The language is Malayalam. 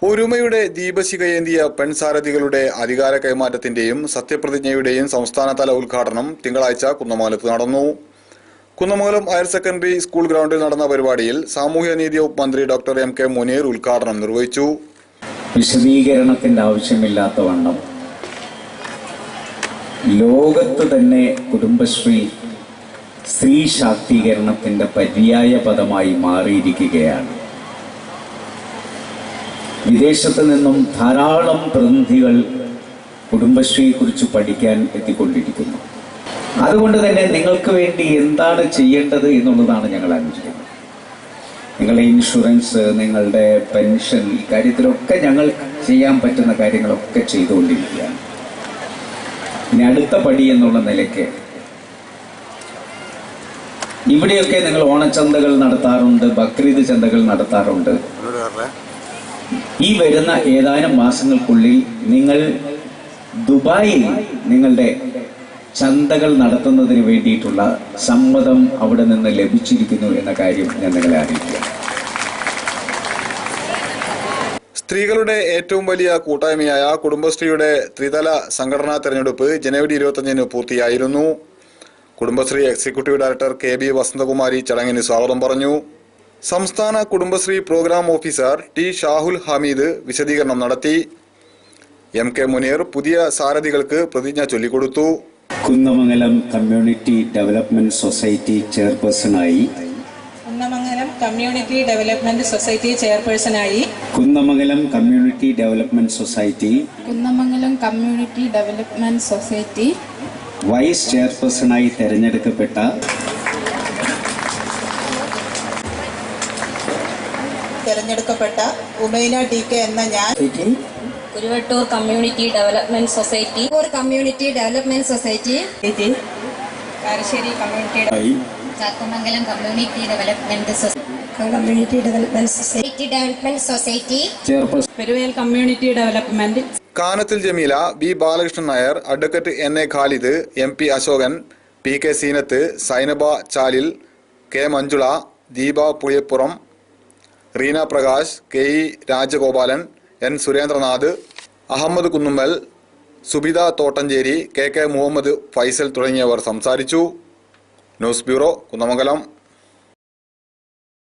ഒരുമയുടെ ദീപശിഖയേന്തിയ പെൺസാരഥികളുടെ അധികാര കൈമാറ്റത്തിന്റെയും സത്യപ്രതിജ്ഞയുടെയും സംസ്ഥാനതല ഉദ്ഘാടനം തിങ്കളാഴ്ച കുന്നമംഗലത്ത് നടന്നു. കുന്നമംഗലം ഹയർ സെക്കൻഡറി സ്കൂൾ ഗ്രൗണ്ടിൽ നടന്ന പരിപാടിയിൽ സാമൂഹ്യനീതി വകുപ്പ് മന്ത്രി ഡോക്ടർ എം കെ മുനീർ ഉദ്ഘാടനം നിർവഹിച്ചു. വിശദീകരണത്തിന്റെ ആവശ്യമില്ലാത്ത വണ്ണം ലോകത്ത് തന്നെ കുടുംബശ്രീ സ്ത്രീ ശാക്തീകരണത്തിന്റെ പര്യായ പദമായി മാറിയിരിക്കുകയാണ്. വിദേശത്ത് നിന്നും ധാരാളം പ്രതിനിധികൾ കുടുംബശ്രീയെക്കുറിച്ച് പഠിക്കാൻ എത്തിക്കൊണ്ടിരിക്കുന്നു. അതുകൊണ്ട് തന്നെ നിങ്ങൾക്ക് വേണ്ടി എന്താണ് ചെയ്യേണ്ടത് എന്നുള്ളതാണ് ഞങ്ങൾ ആലോചിക്കുന്നത്. നിങ്ങളുടെ ഇൻഷുറൻസ്, നിങ്ങളുടെ പെൻഷൻ, ഇക്കാര്യത്തിലൊക്കെ ഞങ്ങൾ ചെയ്യാൻ പറ്റുന്ന കാര്യങ്ങളൊക്കെ ചെയ്തുകൊണ്ടിരിക്കുകയാണ്. ഇനി അടുത്ത പടി എന്നുള്ള നിലയ്ക്ക് ഇവിടെയൊക്കെ നിങ്ങൾ ഓണച്ചന്തകൾ നടത്താറുണ്ട്, ബക്രീദ് ചന്തകൾ നടത്താറുണ്ട്. ഈ വരുന്ന ഏതാനും മാസങ്ങൾക്കുള്ളിൽ നിങ്ങൾ ദുബായിൽ നിങ്ങളുടെ ചന്തകൾ നടത്തുന്നതിന് വേണ്ടിയിട്ടുള്ള സമ്മതം അവിടെ നിന്ന് ലഭിച്ചിരിക്കുന്നു എന്ന കാര്യം ഞാൻ നിങ്ങളെ അറിയിക്കുക. സ്ത്രീകളുടെ ഏറ്റവും വലിയ കൂട്ടായ്മയായ കുടുംബശ്രീയുടെ ത്രിതല സംഘടനാ തെരഞ്ഞെടുപ്പ് ജനുവരി 25-ന് പൂർത്തിയായിരുന്നു. Kudumbashree executive director K B Vasanthakumari ചടങ്ങിന് സ്വാഗതം പറഞ്ഞു. സംസ്ഥാന Kudumbashree programme officer T Shahul Hameed വിശദീകരണം നടത്തി. എം കെ മുനീർ പുതിയ സാരഥികൾക്ക് പ്രതിജ്ഞ ചൊല്ലിക്കൊടുത്തു. കുന്നമംഗലം കമ്മ്യൂണിറ്റി ഡെവലപ്മെന്റ് സൊസൈറ്റി ചെയർപേഴ്സണായി കുന്നമംഗലം കമ്മ്യൂണിറ്റി ഡെവലപ്മെന്റ് സൊസൈറ്റി ചെയർപേഴ്സണായി Kunnamangalam community development society Kunnamangalam community development society vice ചെയർപേഴ്സണായി തെരഞ്ഞെടുക്കപ്പെട്ട ഉമൈന ടി കെ എന്ന ഞാൻ Kuruvattur community development society Karassery community Chathamangalam community development society Peruvel community development Kanathil Jameela, B Balakrishnan Nair, advocate N A Khalid, M P Ashokan, P K Seenath, Sainaba Chalil, K Manjula, Deepa Puliyappuram, Reena Prakash, K E Rajagopalan, N Surendranath, Ahammed Kunnummal, Subitha Thottancheri, K K Muhammed Faisal തുടങ്ങിയവർ സംസാരിച്ചു. News bureau, Kunnamangalam.